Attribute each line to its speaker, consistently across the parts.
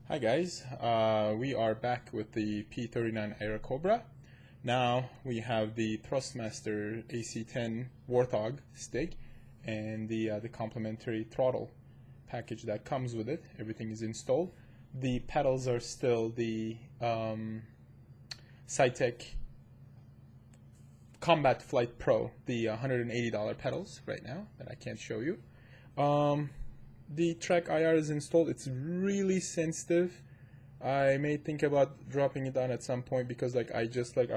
Speaker 1: Hi guys, we are back with the P39 Air Cobra. We are back with the P39 Air Cobra. Now we have the Thrustmaster AC10 Warthog stick and the complementary throttle package that comes with it. Everything is installed. The pedals are still the Cytec Combat Flight Pro, the $180 pedals right now that I can't show you. The track IR is installed. It's really sensitive. I may think about dropping it down at some point because I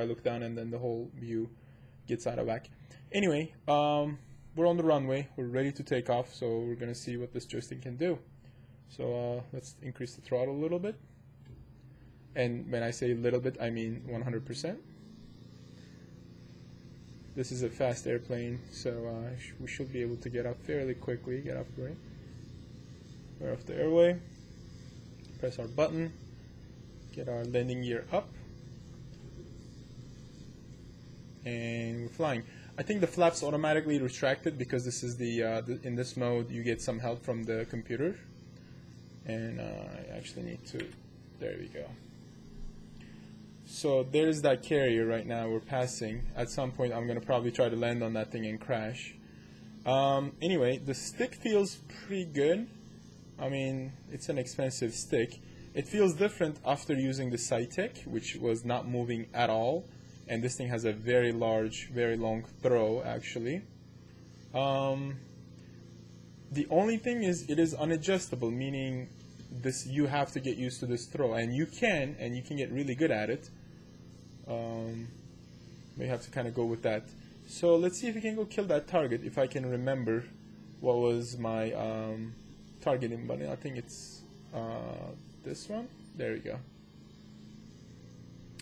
Speaker 1: look down and then the whole view gets out of whack. Anyway, we're on the runway. We're ready to take off, so we're gonna see what this joystick can do. So let's increase the throttle a little bit. And when I say a little bit, I mean 100%. This is a fast airplane, so we should be able to get up fairly quickly. Get off the way. We're off the airway. Press our button. Get our landing gear up. And we're flying. I think the flaps automatically retracted because this is in this mode you get some help from the computer. And I actually need to, there we go. So there's that carrier right now we're passing. At some point I'm going to probably try to land on that thing and crash. Anyway, the stick feels pretty good. I mean, it's an expensive stick. It feels different after using the Cytec, which was not moving at all. And this thing has a very large, very long throw, actually. The only thing is it is unadjustable, meaning you have to get used to this throw. And you can get really good at it. We have to kind of go with that. So let's see if we can go kill that target, if I can remember what was my targeting button. I think it's this one. There we go.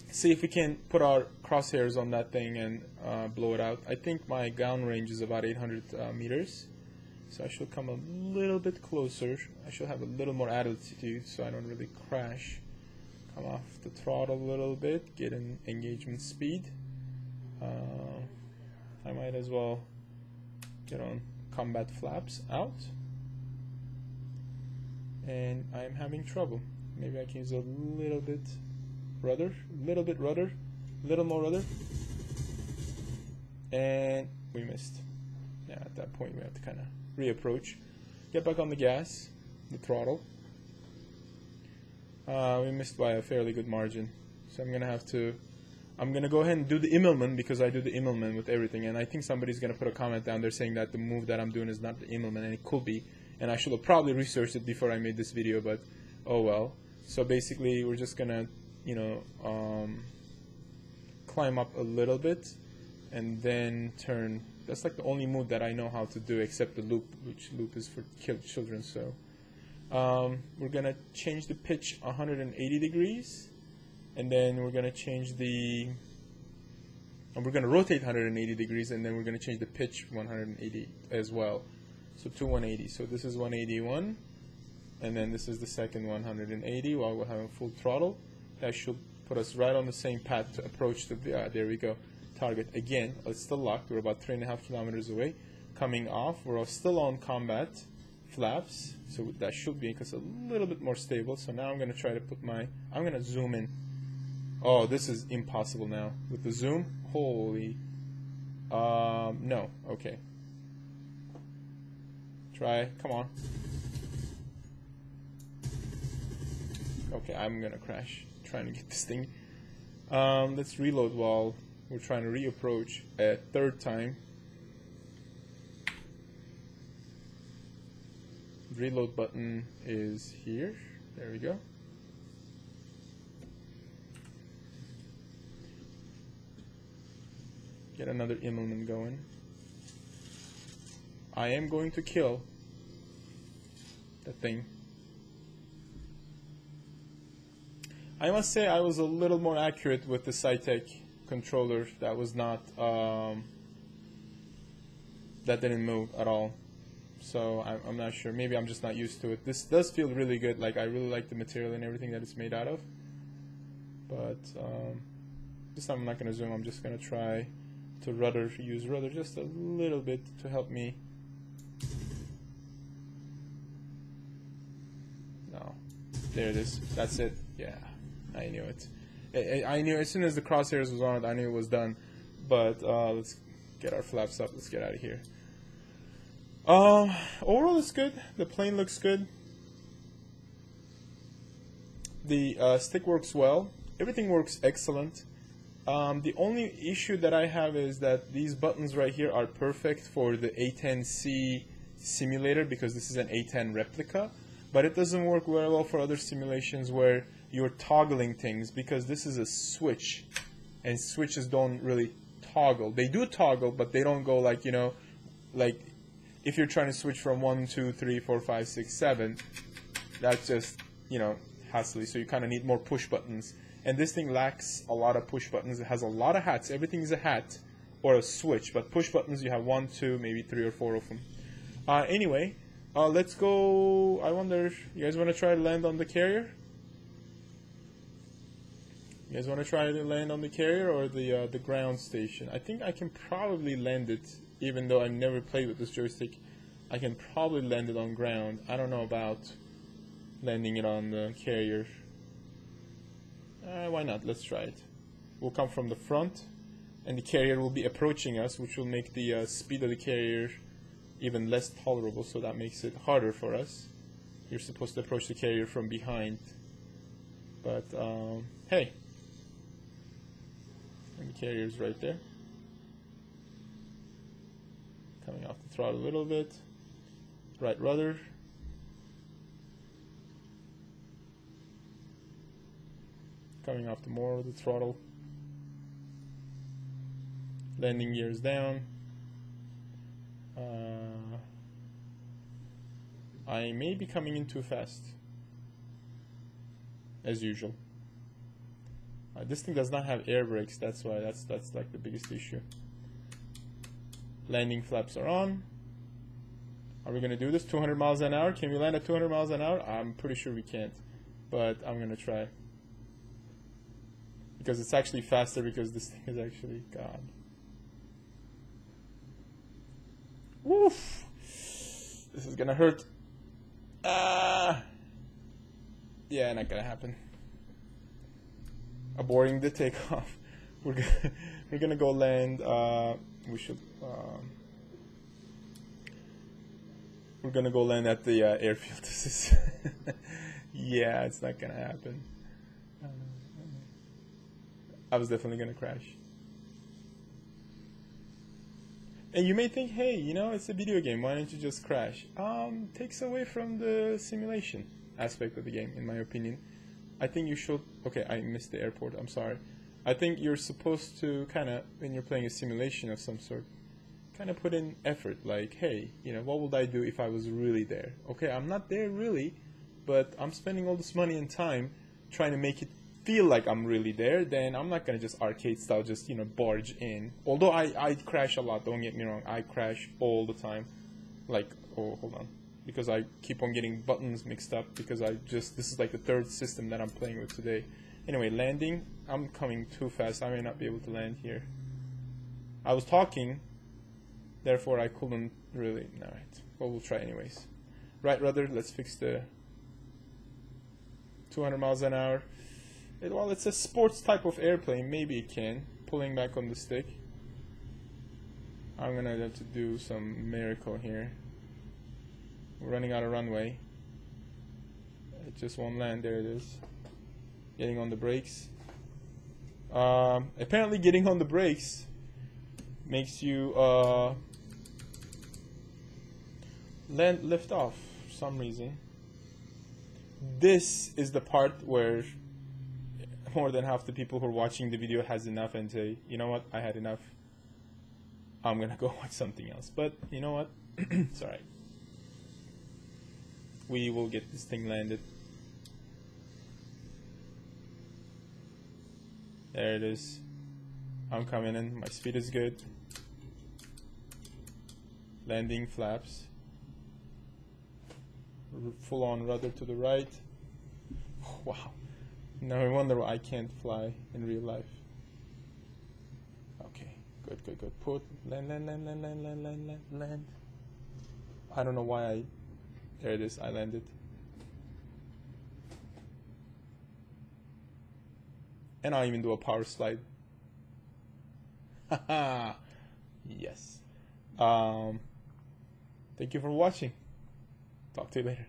Speaker 1: See if we can put our crosshairs on that thing and blow it out. I think my ground range is about 800 meters. So I should come a little bit closer. I should have a little more altitude so I don't really crash. Come off the throttle a little bit, get an engagement speed. I might as well get on combat flaps out. And I'm having trouble. Maybe I can use a little bit rudder, little more rudder. And we missed. Yeah, at that point we have to kind of reapproach. Get back on the gas, the throttle. We missed by a fairly good margin. So I'm gonna go ahead and do the Immelman because I do the Immelman with everything. And I think somebody's gonna put a comment down there saying that the move that I'm doing is not the Immelman, and it could be. And I should have probably researched it before I made this video, but oh well. So basically we're just gonna, climb up a little bit and then turn. That's like the only move that I know how to do except the loop, which loop is for children. So we're gonna change the pitch 180 degrees, and then we're gonna we're gonna rotate 180 degrees, and then we're gonna change the pitch 180 as well. So two 180. So this is 181, and then this is the second 180 while we're having full throttle. That should put us right on the same path to approach the, there we go, target. Again, it's still locked. We're about 3.5 kilometers away. Coming off, we're still on combat flaps, so that should make us a little bit more stable. So now I'm going to try to put I'm going to zoom in. Oh, this is impossible now. With the zoom, holy, no, okay. Try, come on. Okay, I'm gonna crash trying to get this thing. Let's reload while we're trying to reapproach a third time. Reload button is here. There we go. Get another Immelman going. I am going to kill the thing. I must say I was a little more accurate with the Cytec controller. That was not, that didn't move at all. So I'm not sure. Maybe I'm just not used to it. This does feel really good. Like I really like the material and everything that it's made out of. But this time I'm not going to zoom. I'm just going to try to use rudder just a little bit to help me. No. There it is. That's it. Yeah, I knew it. I knew as soon as the crosshairs was on it, I knew it was done. But let's get our flaps up. Let's get out of here. Overall, it's good. The plane looks good. The stick works well. Everything works excellent. The only issue that I have is that these buttons right here are perfect for the A10C simulator because this is an A10 replica, but it doesn't work very well for other simulations where you're toggling things because this is a switch, and switches don't really toggle. They do toggle, but they don't go like, you know, like if you're trying to switch from 1, 2, 3, 4, 5, 6, 7, that's just, you know, hassly. So you kind of need more push buttons. And this thing lacks a lot of push buttons. It has a lot of hats. Everything is a hat or a switch. But push buttons, you have 1, 2, maybe 3 or 4 of them. Anyway, let's go. I wonder, you guys want to try to land on the carrier? You guys want to try to land on the carrier or the ground station? I think I can probably land it, even though I've never played with this joystick. I can probably land it on ground. I don't know about landing it on the carrier. Why not? Let's try it. We'll come from the front, and the carrier will be approaching us, which will make the speed of the carrier even less tolerable, so that makes it harder for us. You're supposed to approach the carrier from behind. But, hey. And the carrier's right there. Coming off the throttle a little bit. Right rudder. Coming off the more of the throttle. Landing gears down. I may be coming in too fast, as usual. This thing does not have air brakes, that's why that's like the biggest issue. Landing flaps are on. Are we gonna do this 200 miles an hour? Can we land at 200 miles an hour? I'm pretty sure we can't, but I'm gonna try. Because it's actually faster because this thing is actually God. Woof! This is gonna hurt. Yeah, not gonna happen. Aborting the takeoff. We're gonna go land. We should. We're gonna go land at the airfield. This is. Yeah, it's not gonna happen. I was definitely gonna crash. And you may think, hey, you know, it's a video game, why don't you just crash? Takes away from the simulation aspect of the game, in my opinion. I think you should, okay, I missed the airport, I'm sorry. I think you're supposed to kind of, when you're playing a simulation of some sort, kind of put in effort, like, hey, you know, what would I do if I was really there? Okay, I'm not there really, but I'm spending all this money and time trying to make it feel like I'm really there, then I'm not going to just arcade style just, you know, barge in. Although I crash a lot, don't get me wrong, I crash all the time. Like, oh, hold on. Because I keep on getting buttons mixed up because this is like the third system that I'm playing with today. Anyway, landing, I'm coming too fast, I may not be able to land here. I was talking, therefore I couldn't really, alright, well we'll try anyways. Right rudder, let's fix the 200 miles an hour. Well, it's a sports type of airplane, maybe it can. Pulling back on the stick. I'm gonna have to do some miracle here. We're running out of runway. It just won't land, there it is. Getting on the brakes. Apparently getting on the brakes makes you lift off for some reason. This is the part where more than half the people who are watching the video has enough and say, you know what, I had enough, I'm gonna go watch something else. But you know what, it's alright, we will get this thing landed. There it is. I'm coming in, my speed is good. Landing flaps, full on rudder to the right. Wow. No wonder why I can't fly in real life. Okay, good. Put, land. I don't know why there it is, I landed. And I'll even do a power slide. Haha. Yes. Thank you for watching. Talk to you later.